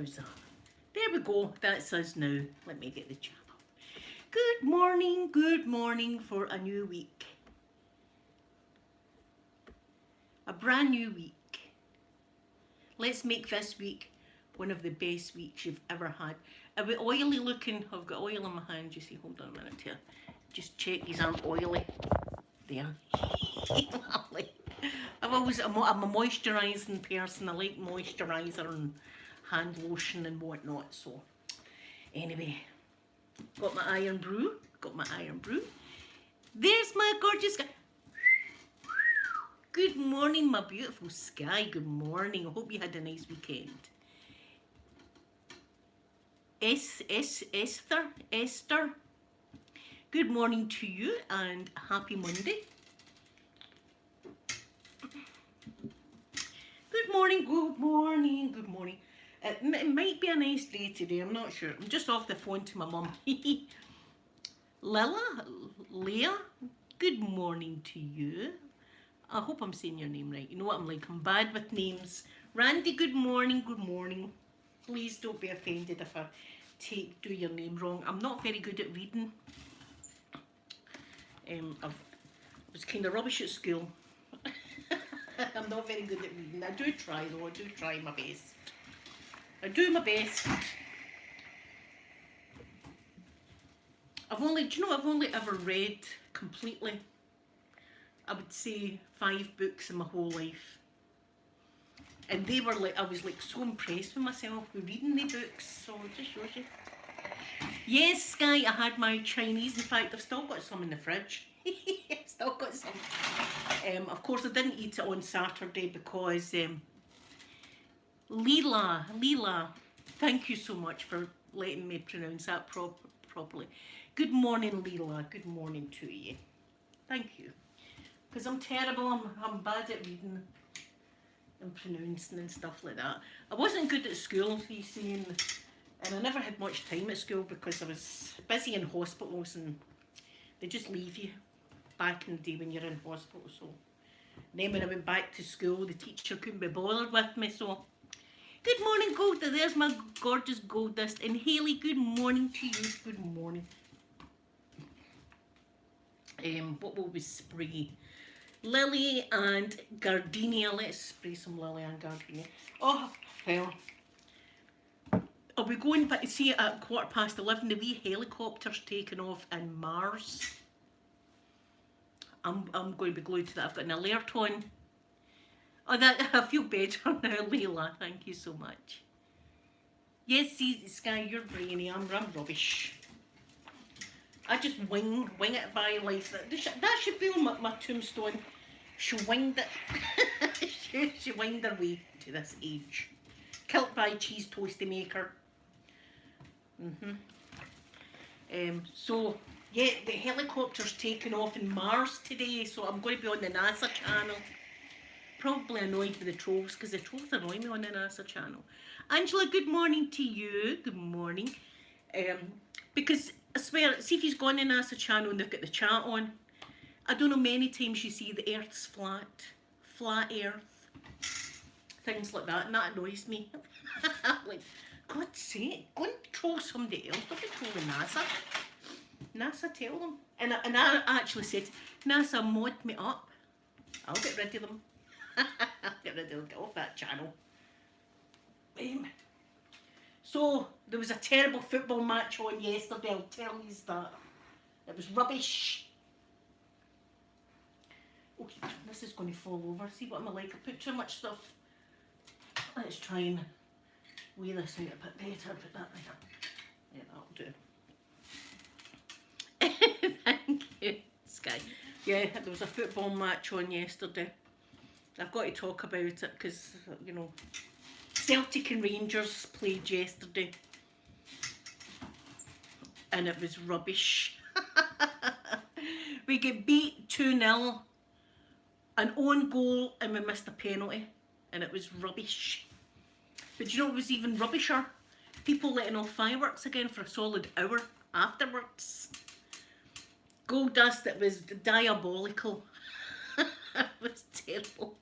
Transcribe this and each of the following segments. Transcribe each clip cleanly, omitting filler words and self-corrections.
How's that? There we go. That's us now. Let me get the channel. Good morning for a new week. A brand new week. Let's make this week one of the best weeks you've ever had. A bit oily looking. I've got oil in my hand. You see, hold on a minute here. Just check these aren't oily. There. I'm a moisturising person. I like moisturiser and hand lotion and whatnot. So anyway, got my iron brew. There's my gorgeous guy. Good morning, my beautiful sky. Good morning. I hope you had a nice weekend. Esther. Good morning to you and happy Monday. Good morning. It might be a nice day today, I'm not sure. I'm just off the phone to my mum. Leah, good morning to you. I hope I'm saying your name right. You know what I'm like, I'm bad with names. Randy, good morning. Please don't be offended if I do your name wrong. I'm not very good at reading. I was kind of rubbish at school. I'm not very good at reading. I do try though, I do try my best. I've only ever read completely, I would say 5 books in my whole life. And they were like, I was like so impressed with myself with reading the books, so it just shows you. Yes, Sky, I had my Chinese. In fact, I've still got some in the fridge. Still got some. Of course, I didn't eat it on Saturday because Leela, thank you so much for letting me pronounce that properly. Good morning, Leela. Good morning to you. Thank you. Because I'm terrible. I'm bad at reading and pronouncing and stuff like that. I wasn't good at school, you see, and I never had much time at school because I was busy in hospitals and they just leave you back in the day when you're in hospital. So then when I went back to school, the teacher couldn't be bothered with me. So good morning, Golda. There's my gorgeous Gold Dust. And Hayley, good morning to you. Good morning. What will we spray? Lily and gardenia. Let's spray some lily and gardenia. Oh, well. Are we going to see at 11:15 the wee helicopter's taking off in Mars? I'm going to be glued to that. I've got an alert on. Oh, that I feel better now, Leila. Thank you so much. Yes, see, Sky, you're brainy. I'm rubbish. I just wing it by life. That should be on my tombstone. She winged it. she winged her way to this age. Killed by cheese toasty maker. So, yeah, the helicopter's taking off in Mars today, so I'm going to be on the NASA channel. Probably annoyed with the trolls, because the trolls annoy me on the NASA channel. Angela, good morning to you. Good morning. Because I swear, see if you've gone on the NASA channel and they've got the chat on. I don't know, many times you see the Earth's flat Earth, things like that, and that annoys me. Like, God's sake, go and troll somebody else. Don't be trolling NASA. NASA, tell them. And I actually said, NASA, mod me up. I'll get rid of them. Get off that channel. So, there was a terrible football match on yesterday, I'll tell you that. It was rubbish. Oh, this is going to fall over. See what I'm like? I put too much stuff. Let's try and weigh this out a bit better. Put that there. Yeah, that'll do. Thank you, Sky. Yeah, there was a football match on yesterday. I've got to talk about it because, you know, Celtic and Rangers played yesterday and it was rubbish. We get beat 2-0, an own goal, and we missed a penalty, and it was rubbish. But you know what was even rubbisher? People letting off fireworks again for a solid hour afterwards. Gold Dust, it was diabolical. It was terrible.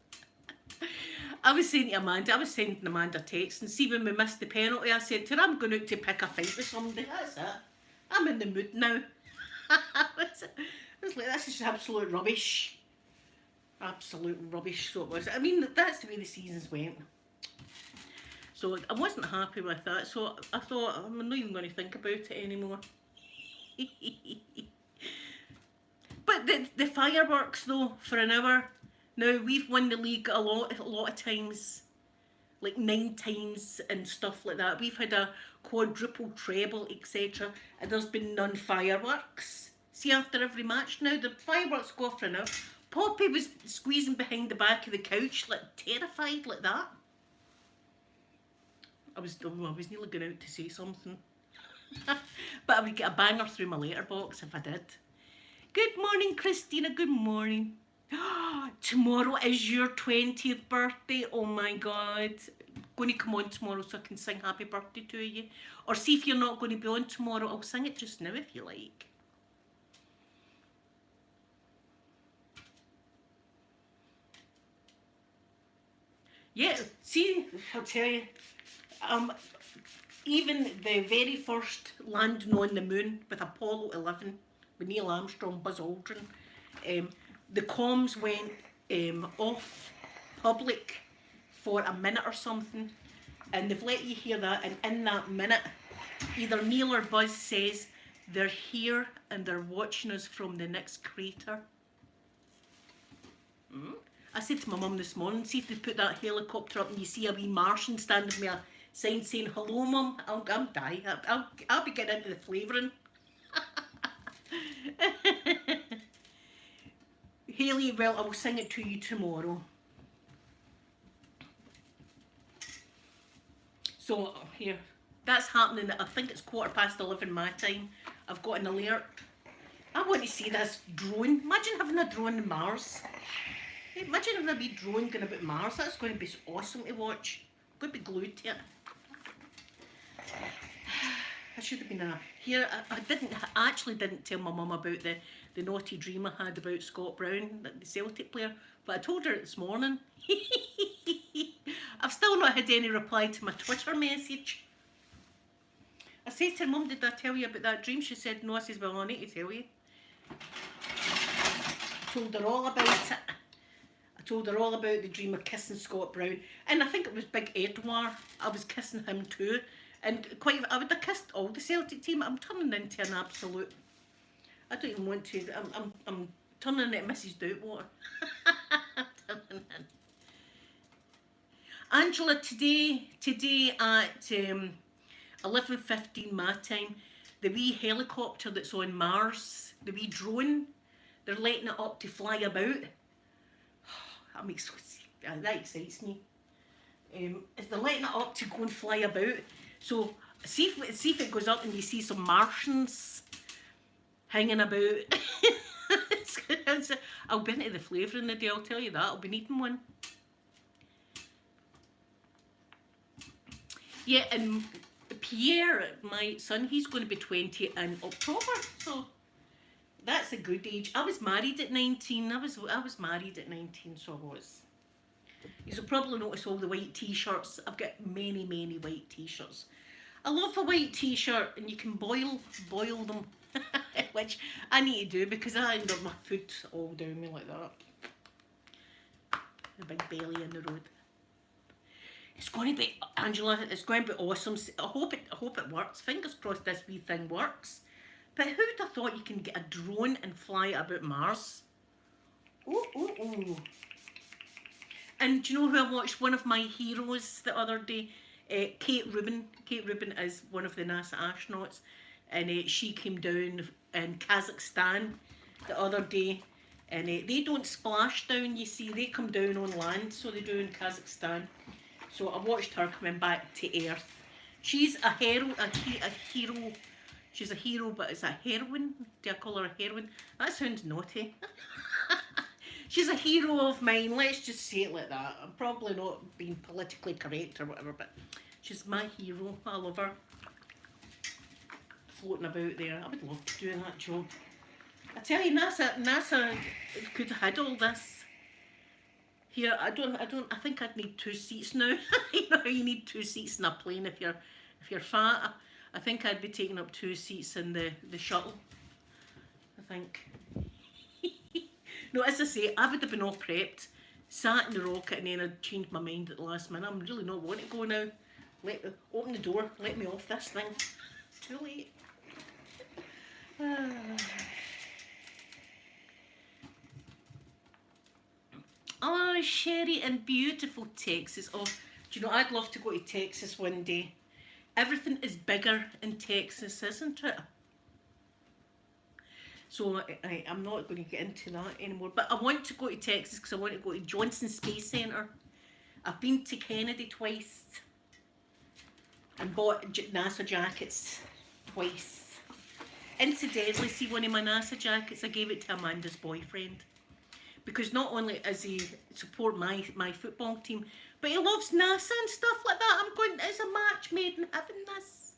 I was saying to Amanda, I was sending Amanda a text, and see when we missed the penalty, I said to her, I'm going out to pick a fight with somebody. That's it. I'm in the mood now. I was like, this is absolute rubbish. Absolute rubbish, so it was. I mean, that's the way the seasons went. So I wasn't happy with that, so I thought, I'm not even going to think about it anymore. But the fireworks, though, for an hour. Now, we've won the league a lot of times, like 9 times and stuff like that. We've had a quadruple treble, etc. And there's been none fireworks. See, after every match now, the fireworks go off for an hour. Poppy was squeezing behind the back of the couch, like terrified like that. I was nearly going out to say something. But I would get a banger through my letterbox if I did. Good morning, Christina. Good morning. Tomorrow is your 20th birthday. Oh my God. Going to come on tomorrow so I can sing happy birthday to you. Or see if you're not going to be on tomorrow. I'll sing it just now if you like. Yeah, see, I'll tell you. Even the very first landing on the moon with Apollo 11, with Neil Armstrong, Buzz Aldrin, the comms went off public for a minute or something, and they've let you hear that, and in that minute, either Neil or Buzz says, they're here and they're watching us from the next crater. I said to my mum this morning, see if they put that helicopter up and you see a wee Martian standing with a sign saying, hello mum, I'll die. I'll be getting into the flavouring. Hayley, well, I will sing it to you tomorrow. So, here, that's happening, I think it's 11:15 my time. I've got an alert. I want to see this drone. Imagine having a drone in Mars. Imagine having a wee drone going about Mars. That's going to be awesome to watch. I'm going to be glued to it. I should have been here. I actually didn't tell my mum about the naughty dream I had about Scott Brown, the Celtic player, but I told her this morning. I've still not had any reply to my Twitter message. I said to her, Mum, did I tell you about that dream? She said no. I says, well, I need to tell you. Told her all about it. I told her all about the dream of kissing Scott Brown, and I think it was Big Edouard. I was kissing him too, and I would have kissed all the Celtic team. I'm turning into an absolute. I don't even want to. I'm turning into Mrs. Doubtwater. Angela, today at 11:15 my time, the wee helicopter that's on Mars, the wee drone, they're letting it up to fly about. That excites me. They're letting it up to go and fly about. So see if it goes up and you see some Martians hanging about. I'll be into the flavour in the day, I'll tell you that. I'll be needing one. Yeah, and Pierre, my son, he's going to be 20 in October, so that's a good age. I was married at 19. I was married at 19, so I was. You'll probably notice all the white t-shirts. I've got many white t-shirts. I love a white t-shirt, and you can boil them, which I need to do because I end up my foot all down me like that. The big belly in the road. It's going to be, Angela, it's going to be awesome. I hope it works. Fingers crossed this wee thing works. But who'd have thought you can get a drone and fly about Mars? Ooh. And do you know who I watched? One of my heroes the other day, Kate Rubin. Kate Rubin is one of the NASA astronauts, and she came down in Kazakhstan the other day, and they don't splash down, you see, they come down on land, so they do in Kazakhstan. So I watched her coming back to Earth. She's a hero. She's a hero, but it's a heroine. Do I call her a heroine? That sounds naughty. She's a hero of mine. Let's just say it like that. I'm probably not being politically correct or whatever, but she's my hero. I love her. Floating about there. I would love to do that job. I tell you, NASA could have had all this. Here, I think I'd need 2 seats now. You know, you need 2 seats in a plane if you're fat. I think I'd be taking up 2 seats in the shuttle. I think. No, as I say, I would have been all prepped, sat in the rocket, and then I'd changed my mind at the last minute. I'm really not wanting to go now. Open the door, let me off this thing. Too late. Oh, Sherry in beautiful Texas. Oh, do you know, I'd love to go to Texas one day. Everything is bigger in Texas, isn't it? So I'm not going to get into that anymore. But I want to go to Texas because I want to go to Johnson Space Center. I've been to Kennedy twice and bought NASA jackets twice. Incidentally, see one of my NASA jackets, I gave it to Amanda's boyfriend. Because not only does he support my football team, but he loves NASA and stuff like that. I'm going, it's a match made in heaven, this.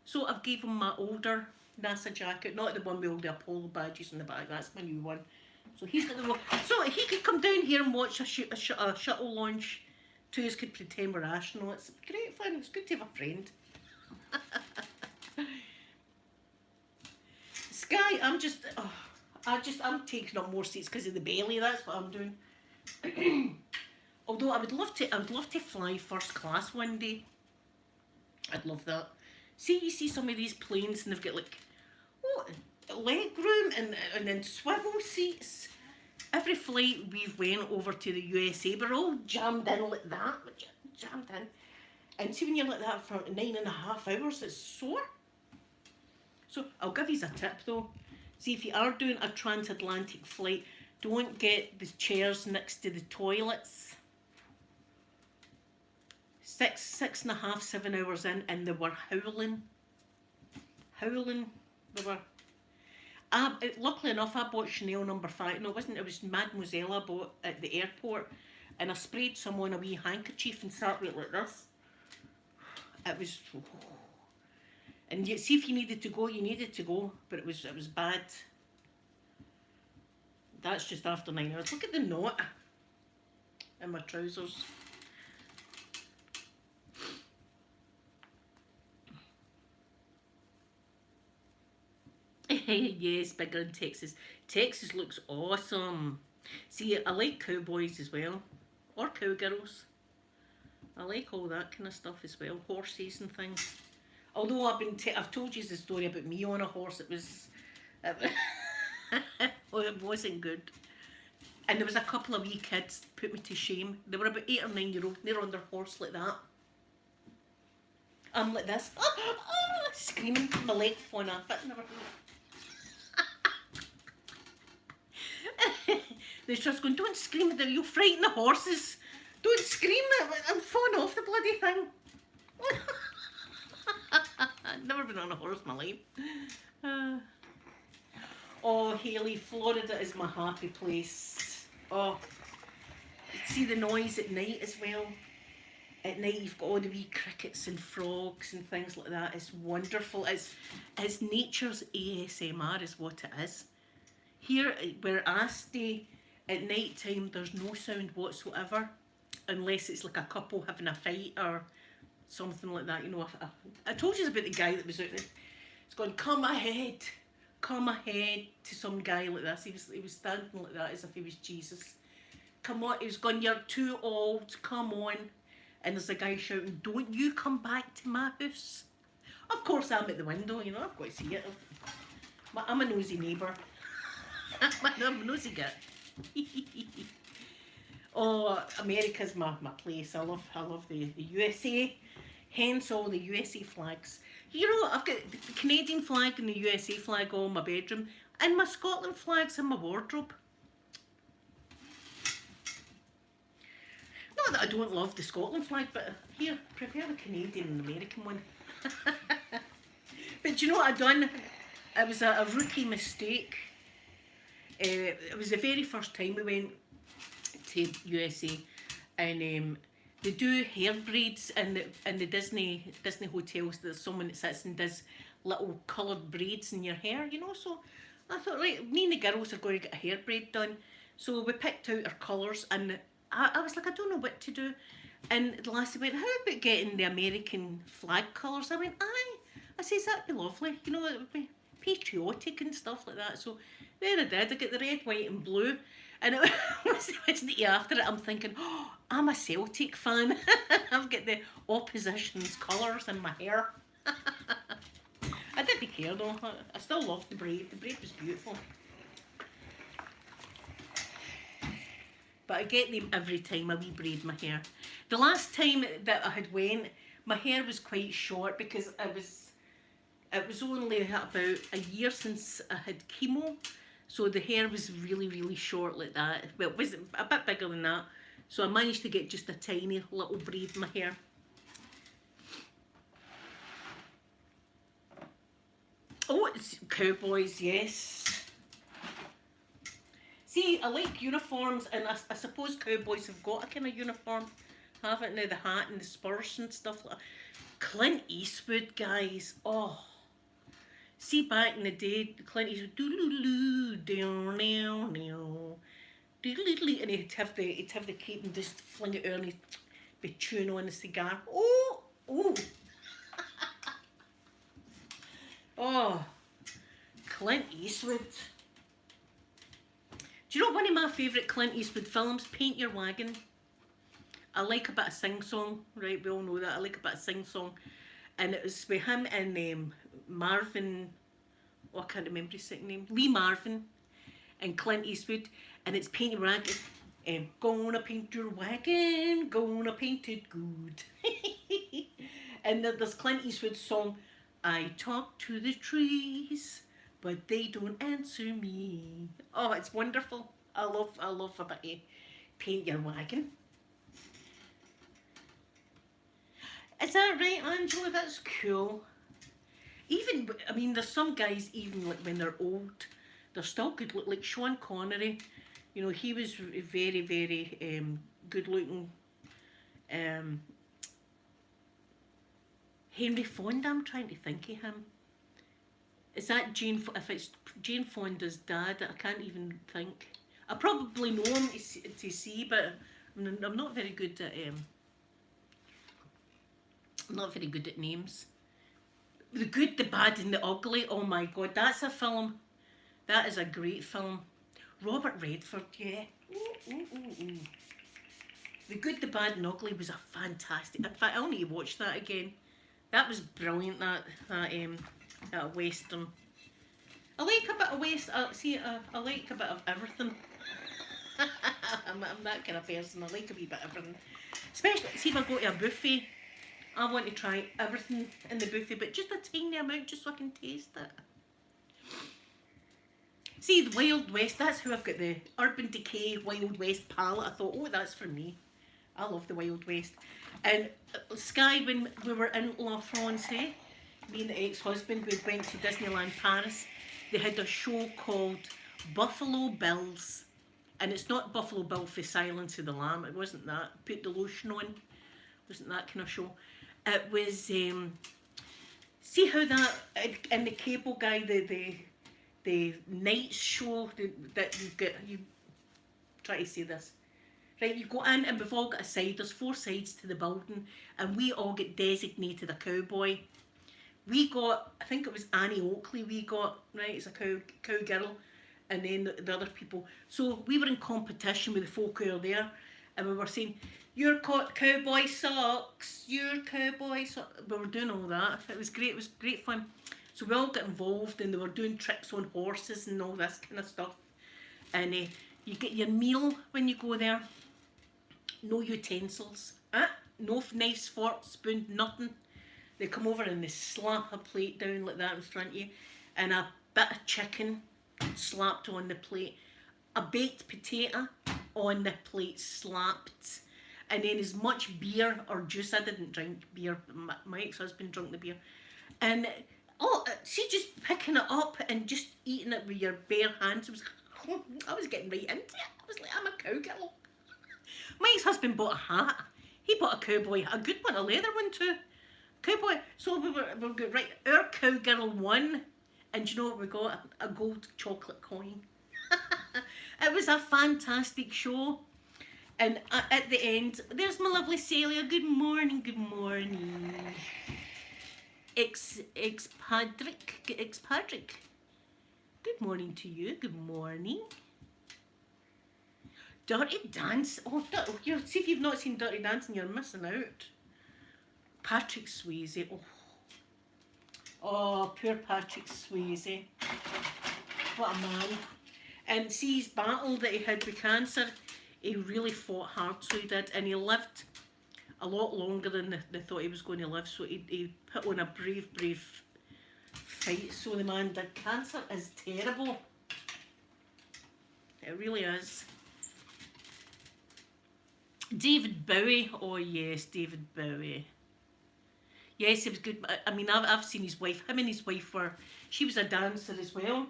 So I've gave him my older NASA jacket, not the one with all the Apollo badges on the back, that's my new one. So he's got the one. So he could come down here and watch a shuttle launch. Two of us could pretend we're astronauts. Great fun, it's good to have a friend. Sky, I'm taking up more seats because of the belly. That's what I'm doing. Although I would love to fly first class one day. I'd love that. See, you see some of these planes and they've got like leg room and then swivel seats. Every flight we've went over to the USA, we're all jammed in like that, jammed in. And see when you're like that for 9.5 hours, it's sore. So I'll give you a tip though. See, if you are doing a transatlantic flight, don't get the chairs next to the toilets. 6.5, 7 hours in, and they were howling. They were. Luckily enough, I bought Chanel number 5. No, it wasn't. It was Mademoiselle I bought at the airport, and I sprayed someone a wee handkerchief and sat with it like this. It was. And you see, if you needed to go, you needed to go, but it was bad. That's just after 9 hours. Look at the knot in my trousers. Yes, bigger in Texas. Texas looks awesome. See, I like cowboys as well, or cowgirls. I like all that kind of stuff as well, horses and things. Although I've told you the story about me on a horse. It wasn't good. And there was a couple of wee kids that put me to shame. They were about 8 or 9 year old. They're on their horse like that. I'm like this, screaming, my leg falling off it. Never. They're just going, don't scream, you'll frighten the horses. Don't scream, I'm falling off the bloody thing. I've never been on a horse in my life. Oh, Haley, Florida is my happy place. Oh, see the noise at night as well. At night you've got all the wee crickets and frogs and things like that. It's wonderful. It's nature's ASMR is what it is. Here where I stay, at night time there's no sound whatsoever, unless it's like a couple having a fight or something like that. You know, I told you about the guy that was out there. He's going, come ahead to some guy like this. He was standing like that as if he was Jesus. Come on, he was going, you're too old, come on. And there's a guy shouting, don't you come back to my house. Of course I'm at the window, you know, I've got to see it. I'm a nosy neighbour. I'm a nosy guy. Oh, America's my place. I love the USA. Hence all the USA flags. You know, I've got the Canadian flag and the USA flag all in my bedroom. And my Scotland flag's in my wardrobe. Not that I don't love the Scotland flag, but here, I prefer the Canadian and American one. But you know what I've done? It was a rookie mistake. It was the very first time we went to USA, and they do hair braids in the Disney hotels. There's someone that sits and does little coloured braids in your hair, you know. So I thought, right, me and the girls are going to get a hair braid done. So we picked out our colours, and I was like, I don't know what to do. And the lassie went, how about getting the American flag colours? I went, aye. I says, that'd be lovely. You know, it would be patriotic and stuff like that. So there I did. I got the red, white and blue. And it was the after it, I'm thinking, oh, I'm a Celtic fan. I've got the opposition's colours in my hair. I didn't care though. I still loved the braid. The braid was beautiful. But I get them every time I braid my hair. The last time that I had went, my hair was quite short because it was only about a year since I had chemo. So the hair was really, really short like that. Well, it was a bit bigger than that. So I managed to get just a tiny little braid in my hair. Oh, it's cowboys, yes. See, I like uniforms, and I suppose cowboys have got a kind of uniform, haven't they? The hat and the spurs and stuff like that. Clint Eastwood, guys. Oh. See, back in the day, Clint Eastwood, doo-doo-doo, down, and he'd have the cape and just fling it early, be chewing on a cigar. Oh, oh. Oh, Clint Eastwood. Do you know one of my favourite Clint Eastwood films, Paint Your Wagon? I like a bit of sing-song, right? We all know that. I like a bit of sing-song. And it was with him and Marvin, oh, I can't remember his second name, Lee Marvin and Clint Eastwood. And it's Paint Your Wagon. Gonna paint your wagon, gonna paint it good. And there's Clint Eastwood's song, I talk to the trees, but they don't answer me. Oh, it's wonderful. I love a bit of Paint Your Wagon. Is that right, Angela? That's cool. Even, I mean, there's some guys, even like when they're old, they're still good look. Like Sean Connery, you know, he was very, very good looking. Henry Fonda, I'm trying to think of him. Is that Jane? If it's Jane Fonda's dad, I can't even think. I probably know him to see, but I'm not very good at I'm not very good at names. The Good, the Bad and the Ugly. Oh my God, that's a film. That is a great film. Robert Redford, yeah. Ooh, ooh, ooh, ooh. The Good, the Bad and Ugly was a fantastic. In fact, I'll need to watch that again. That was brilliant. That western. I like a bit of I like a bit of everything. I'm that kind of person. I like a wee bit of everything. Especially, see if I go to a buffet, I want to try everything in the buffet, but just a tiny amount, just so I can taste it. See, the Wild West, that's who I've got the Urban Decay Wild West palette. I thought, oh, that's for me. I love the Wild West. And Sky, when we were in La France, me and the ex-husband, we went to Disneyland Paris. They had a show called Buffalo Bills. And it's not Buffalo Bill for Silence of the Lamb. It wasn't that. Put the lotion on. It wasn't that kind of show. It was, see how that, and the cable guy, the night show that you get, you try to say this. Right, you go in and we've all got a side. There's 4 sides to the building, and we all get designated a cowboy. We got, I think it was Annie Oakley we got, right, it's a cowgirl, and then the other people. So we were in competition with the folk who were there, and we were saying, your cowboy socks, your cowboy socks. We were doing all that. It was great. It was great fun. So we all got involved, and they were doing tricks on horses and all this kind of stuff. And you get your meal when you go there. No utensils. No knives, forks, spoon, nothing. They come over and they slap a plate down like that in front of you, and a bit of chicken slapped on the plate, a baked potato on the plate slapped, and then as much beer or juice. I didn't drink beer, my ex-husband drank the beer, and see, just picking it up and just eating it with your bare hands. I was getting right into it. I was like, I'm a cowgirl. My ex-husband bought a hat. He bought a cowboy hat, a good one, a leather one too. Cowboy. So we got, right, our cowgirl won, and you know what we got? A gold chocolate coin. It was a fantastic show. And at the end, there's my lovely Celia. Good morning, good morning. Ex-Padrick. Good morning to you. Good morning. Dirty Dance. Oh, see if you've not seen Dirty Dancing, you're missing out. Patrick Swayze. Oh, poor Patrick Swayze. What a man. And see his battle that he had with cancer, he really fought hard, so he did, and he lived a lot longer than they thought he was going to live, so he put on a brave fight, so the man did. Cancer is terrible. It really is. David Bowie. Oh yes, David Bowie. Yes, he was good. I mean, I've seen his wife. Him and his wife she was a dancer as well.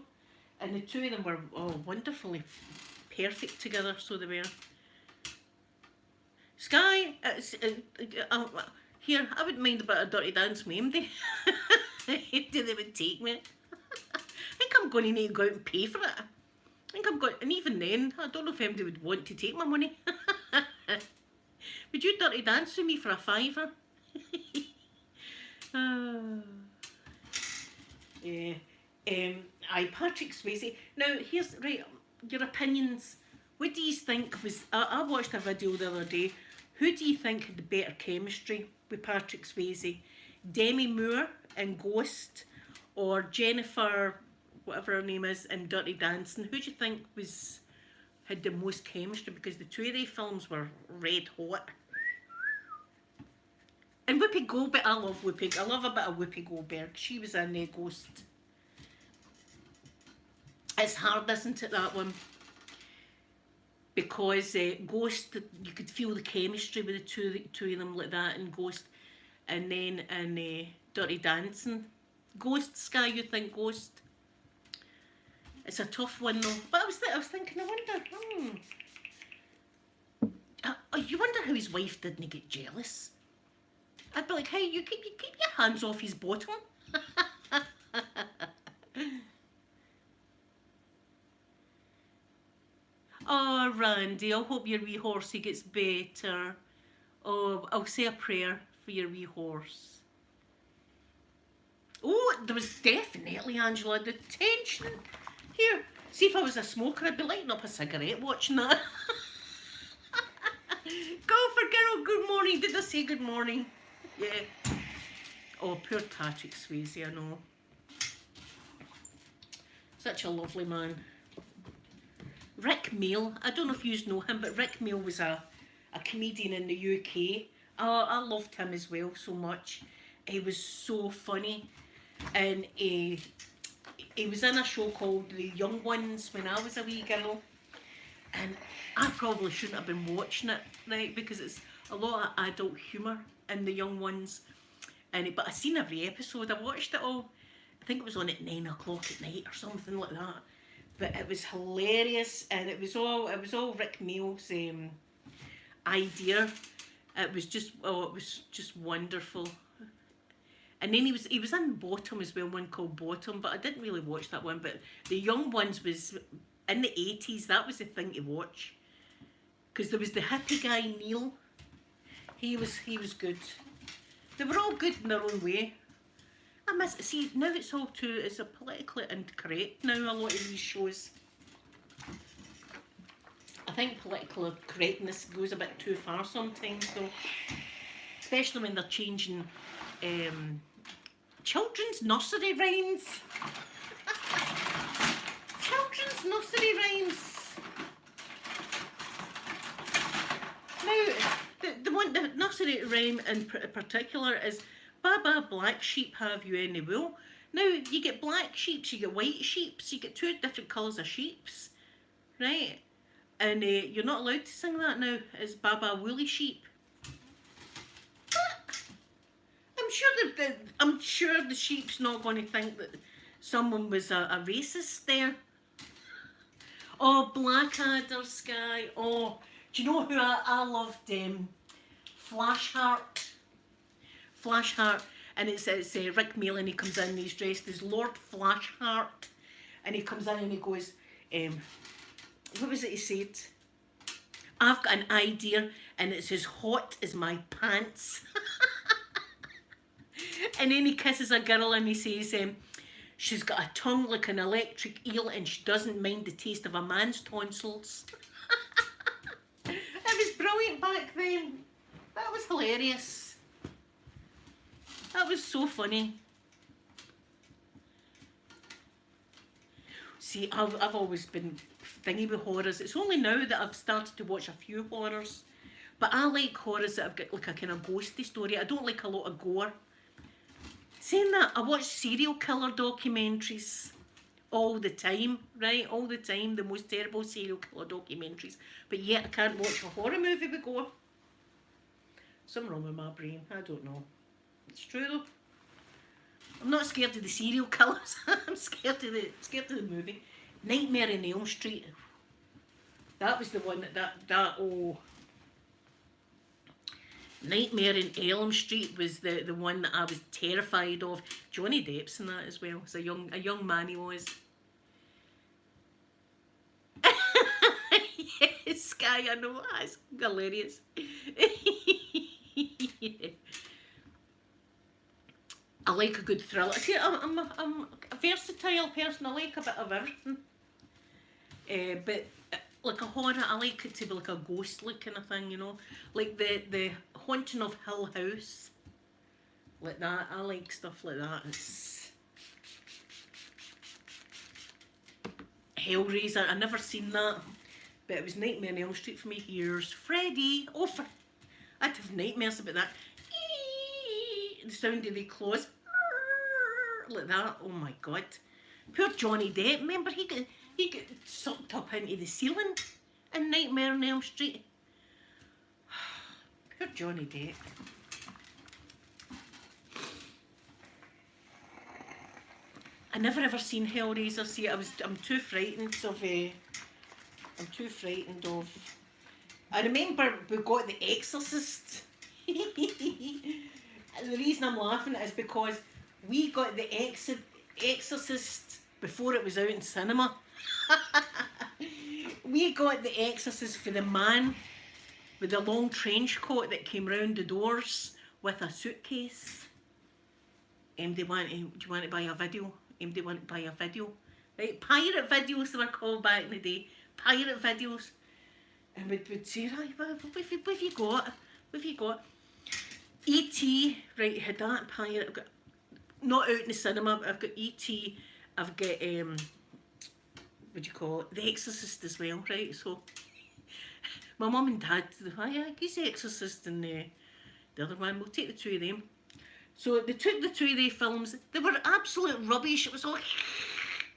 And the two of them were wonderfully perfect together, so they were. Sky, here, I wouldn't mind a bit of Dirty Dance with him. If they would take me. I think I'm going to need to go out and pay for it. I think I'm going, and even then, I don't know if anybody would want to take my money. Would you Dirty Dance with me for a £5? Yeah. Patrick Swayze. Now, here's, right, your opinions. What do you think was... I watched a video the other day. Who do you think had the better chemistry with Patrick Swayze? Demi Moore in Ghost, or Jennifer, whatever her name is, in Dirty Dancing? Who do you think had the most chemistry? Because the two of their films were red hot. And Whoopi Goldberg, I love Whoopi. I love a bit of Whoopi Goldberg. She was in Ghost. It's hard, isn't it, that one? Because Ghost, you could feel the chemistry with the two of them like that in Ghost. And then in Dirty Dancing. Ghost, Sky, you think Ghost? It's a tough one though. But I was thinking, I wonder, you wonder how his wife didn't get jealous. I'd be like, hey, you keep your hands off his bottom. Oh, Randy, I hope your wee horsey gets better. Oh, I'll say a prayer for your wee horse. Oh, there was definitely, Angela, the tension. Here, see if I was a smoker, I'd be lighting up a cigarette watching that. Golfer girl, good morning. Did I say good morning? Yeah. Oh, poor Patrick Swayze, I know. Such a lovely man. Rick Mail, I don't know if you know him, but Rick Mail was a comedian in the UK. Oh, I loved him as well so much. He was so funny. And he was in a show called The Young Ones when I was a wee girl. And I probably shouldn't have been watching it, right, because it's a lot of adult humour in The Young Ones. But I seen every episode. I watched it all. I think it was on at 9 o'clock at night or something like that. But it was hilarious, and it was all Rick Mail's idea. It was just wonderful. And then he was in Bottom as well, one called Bottom, but I didn't really watch that one. But The Young Ones was in the 80s. That was the thing to watch, because there was the hippie guy Neil. He was good. They were all good in their own way. See, now it's a politically incorrect now, a lot of these shows. I think political correctness goes a bit too far sometimes though. Especially when they're changing children's nursery rhymes. Children's nursery rhymes. Now, the nursery rhyme in particular is, Baba, black sheep, have you any wool? Now, you get black sheeps, you get white sheeps, you get two different colours of sheeps, right? And you're not allowed to sing that now. It's Baba woolly sheep. I'm sure the sheep's not going to think that someone was a racist there. Oh, Blackadder, Sky. Oh, do you know who I loved? Flashheart. Flashheart, and it's Rick Mail, and he comes in and he's dressed as Lord Flashheart, and he comes in and he goes, what was it he said? I've got an idea and it's as hot as my pants. And then he kisses a girl and he says, she's got a tongue like an electric eel and she doesn't mind the taste of a man's tonsils. It was brilliant back then. That was hilarious. That was so funny. See, I've always been thingy with horrors. It's only now that I've started to watch a few horrors. But I like horrors that have got like a kind of ghosty story. I don't like a lot of gore. Saying that, I watch serial killer documentaries all the time, right? All the time, the most terrible serial killer documentaries. But yet I can't watch a horror movie with gore. Something wrong with my brain, I don't know. It's true though. I'm not scared of the serial killers. I'm scared of the movie. Nightmare on Elm Street. That was the one oh. Nightmare on Elm Street was the one that I was terrified of. Johnny Depp's in that as well. It's a young man he was. Yes, Sky, I know, that's hilarious. I like a good thriller. See, I'm a versatile person. I like a bit of everything. But like a horror, I like it to be like a ghostly kind of thing, you know, like the Haunting of Hill House, like that. I like stuff like that. It's Hellraiser. I never seen that, but it was Nightmare on Elm Street for me. Here's Freddy. Oh, I'd have nightmares about that. The sound of the claws, like that. Oh my god. Poor Johnny Depp. Remember he got sucked up into the ceiling in Nightmare on Elm Street. Poor Johnny Depp. I never ever seen Hellraiser. See, I'm too frightened of. I'm too frightened of. I remember we got The Exorcist. And the reason I'm laughing is because we got The Exorcist before it was out in cinema. We got The Exorcist for the man with the long trench coat that came round the doors with a suitcase. Do you want to buy a video? They want to buy a video. Right? Pirate videos they were called back in the day. Pirate videos. And we'd say, right, what have you got? What have you got? E.T., right, had that pirate. I've got, not out in the cinema, but I've got E.T., I've got, what do you call it? The Exorcist as well, right? So, my mum and dad, he's The Exorcist and the other one, we'll take the two of them. So, they took the two of their films, they were absolute rubbish, it was all,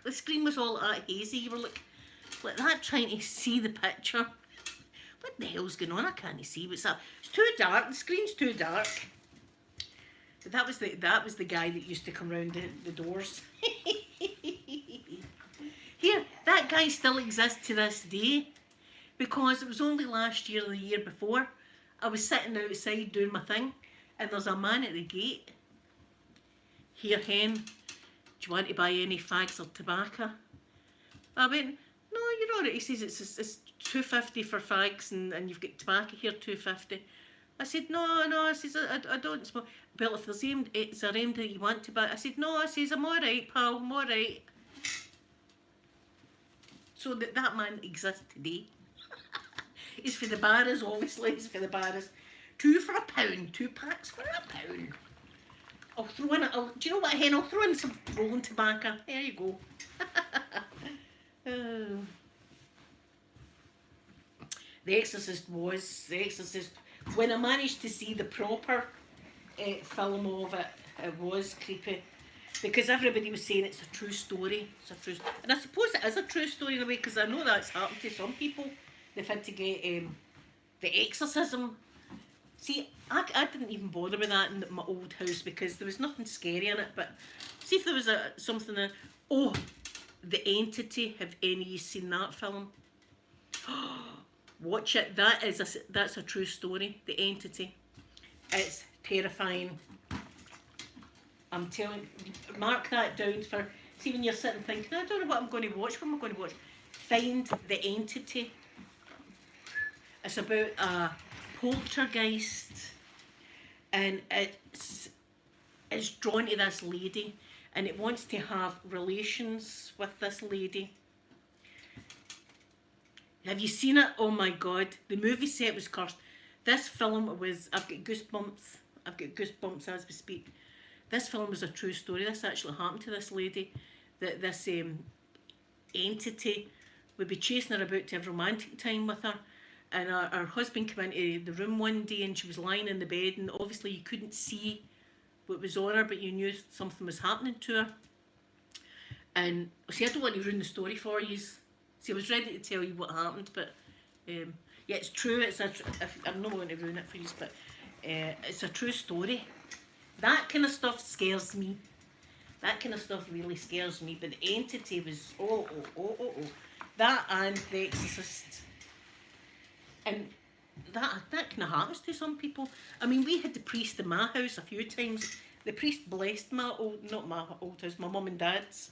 the screen was all hazy, you were like that trying to see the picture. What the hell's going on? I can't see what's up. It's too dark. The screen's too dark. But that was the guy that used to come round the doors. Here, that guy still exists to this day, because it was only last year or the year before. I was sitting outside doing my thing, and there's a man at the gate. Here, hen, do you want to buy any fags or tobacco? I went, no, you're all right. He says it's $2.50 for fags and you've got tobacco here, $2.50. I said, no, I says, I don't smoke. Well, if there's it's a remedy that you want to buy. I said, no, I says, I'm alright, pal, I'm alright. So that man exists today. He's for the barras, obviously, he's for the barras. 2 for £1, 2 packs for £1. I'll throw in, do you know what, hen, I'll throw in some rolling tobacco. There you go. The Exorcist, when I managed to see the proper film of it, it was creepy. Because everybody was saying it's a true story. And I suppose it is a true story in a way, because I know that's happened to some people. They've had to get the exorcism. See, I didn't even bother with that in my old house because there was nothing scary in it. But see if there was something that... Oh, The Entity. Have any of you seen that film? Watch it. That's a true story. The Entity. It's terrifying. I'm telling you, mark that down for... See, when you're sitting thinking, I don't know what I'm going to watch. What am I going to watch? Find The Entity. It's about a poltergeist, and it's drawn to this lady, and it wants to have relations with this lady. Have you seen it? Oh my god, the movie set was cursed. This film was, I've got goosebumps. I've got goosebumps as we speak. This film was a true story. This actually happened to this lady. That this entity would be chasing her about to have romantic time with her. And her husband came into the room one day and she was lying in the bed, and obviously you couldn't see what was on her, but you knew something was happening to her. And see, I don't want to ruin the story for you. See, I was ready to tell you what happened, but yeah, it's true. I'm not going to ruin it for you, but it's a true story. That kind of stuff scares me. That kind of stuff really scares me. But the entity was oh. That and The Exorcist, and that kind of happens to some people. I mean, we had the priest in my house a few times. The priest blessed my not my old house, my mum and dad's.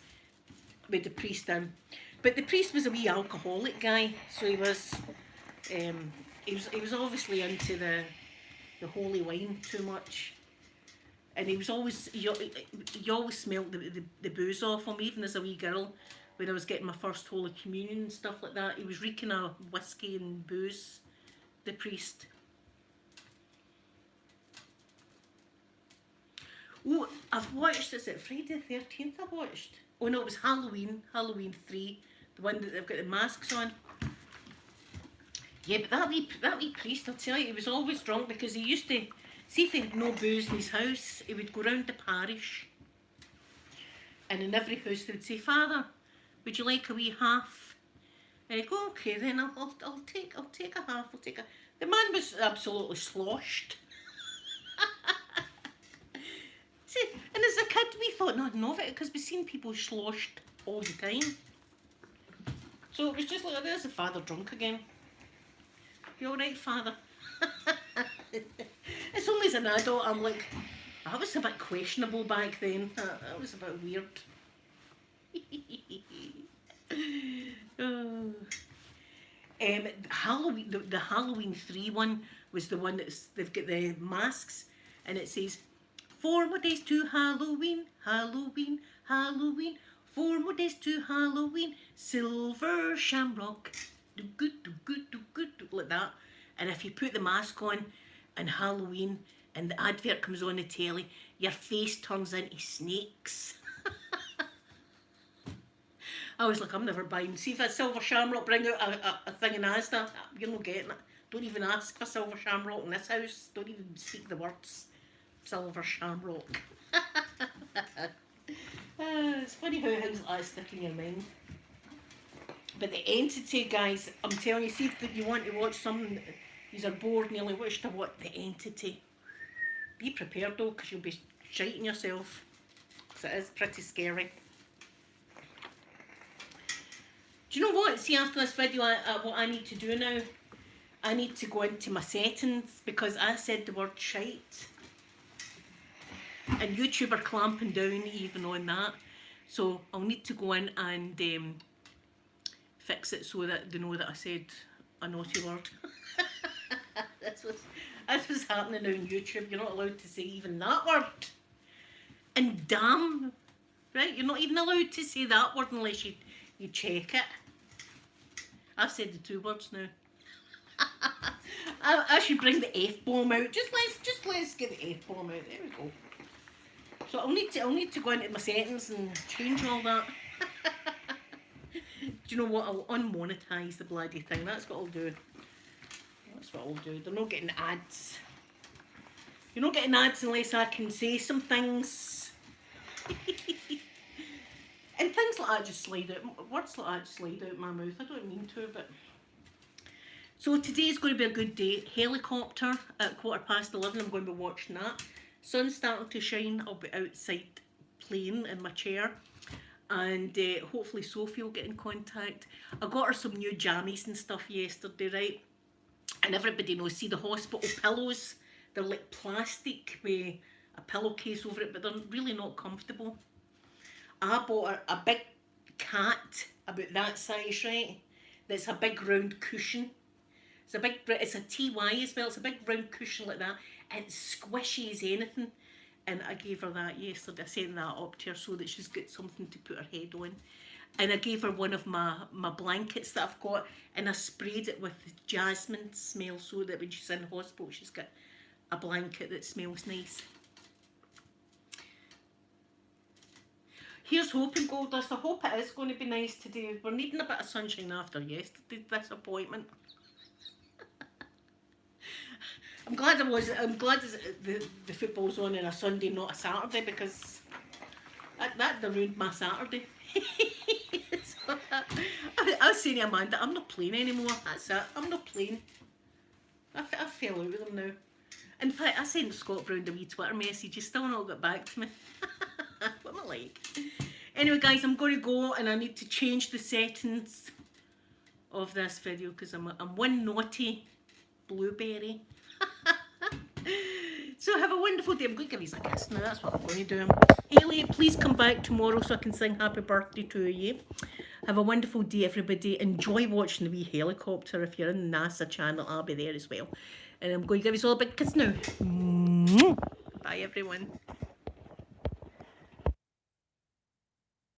With the priest in, but the priest was a wee alcoholic guy, so he was obviously into the holy wine too much, and he was always you always smelled the booze off him. Even as a wee girl, when I was getting my first Holy Communion and stuff like that, he was reeking of whiskey and booze. The priest. Oh, I've watched. Is it Friday the 13th? I watched. Oh no, it was Halloween 3, the one that they've got the masks on. Yeah, but that wee priest, I'll tell you, he was always drunk because he used to, see if he had no booze in his house, he would go round the parish, and in every house they would say, "Father, would you like a wee half?" And he'd go, "Okay then, I'll take a half, The man was absolutely sloshed. And as a kid, we thought nothing of it because we've seen people sloshed all the time. So it was just like, there's the father drunk again. You all right, Father? It's only as an adult I'm like, I was a bit questionable back then. That was a bit weird. Oh. Halloween, the Halloween 3 one was the one they've got the masks, and it says, 4 more days to Halloween, Halloween, Halloween. 4 more days to Halloween, silver shamrock. Do good, like that. And if you put the mask on Halloween and the advert comes on the telly, your face turns into snakes. I was like, I'm never buying. See if a silver shamrock bring out a thing in Asda, you're not getting it. Don't even ask for silver shamrock in this house. Don't even speak the words. Silver shamrock. It's funny how things like that stick in your mind. But the entity, guys, I'm telling you, see if you want to watch something, you are bored nearly watched to what the entity. Be prepared though, because you'll be shiting yourself. Because it is pretty scary. Do you know what? See, after this video, what I need to do now, I need to go into my settings because I said the word shite. And YouTube are clamping down even on that. So I'll need to go in and fix it so that they know that I said a naughty word. That's what's happening now on YouTube. You're not allowed to say even that word. And damn, right? You're not even allowed to say that word unless you check it. I've said the 2 words now. I should bring the F-bomb out. Just let's get the F-bomb out. There we go. So I'll need to go into my settings and change all that. Do you know what? I'll unmonetize the bloody thing. That's what I'll do. That's what I'll do. They're not getting ads. You're not getting ads unless I can say some things. And things like that just slide out. Words like that just slide out my mouth. I don't mean to, but... So today's going to be a good day. Helicopter at 11:15. I'm going to be watching that. Sun's starting to shine. I'll be outside playing in my chair. And hopefully Sophie will get in contact. I got her some new jammies and stuff yesterday, right? And everybody knows, see the hospital pillows? They're like plastic with a pillowcase over it, but they're really not comfortable. I bought her a big cat, about that size, right? That's a big round cushion. It's a TY as well. It's a big round cushion like that. It's squishy as anything. And I gave her that yesterday. I sent that up to her so that she's got something to put her head on. And I gave her one of my blankets that I've got, and I sprayed it with jasmine smell so that when she's in hospital she's got a blanket that smells nice. Here's hoping, Goldust. I hope it is going to be nice today. We're needing a bit of sunshine after yesterday's disappointment. I'm glad the football's on a Sunday, not a Saturday, because that ruined my Saturday. So, I was saying to Amanda, I'm not playing anymore. That's it. I'm not playing. I fell out with them now. In fact, I sent Scott Brown a wee Twitter message. He's still not got back to me. What am I like? Anyway, guys, I'm going to go, and I need to change the settings of this video because I'm one naughty blueberry. So have a wonderful day. I'm going to give you a kiss now. That's what I'm going to do. Hayley, please come back tomorrow so I can sing happy birthday to you. Have a wonderful day, everybody. Enjoy watching the wee helicopter. If you're in the NASA channel, I'll be there as well. And I'm going to give you all a big kiss now. Bye, everyone.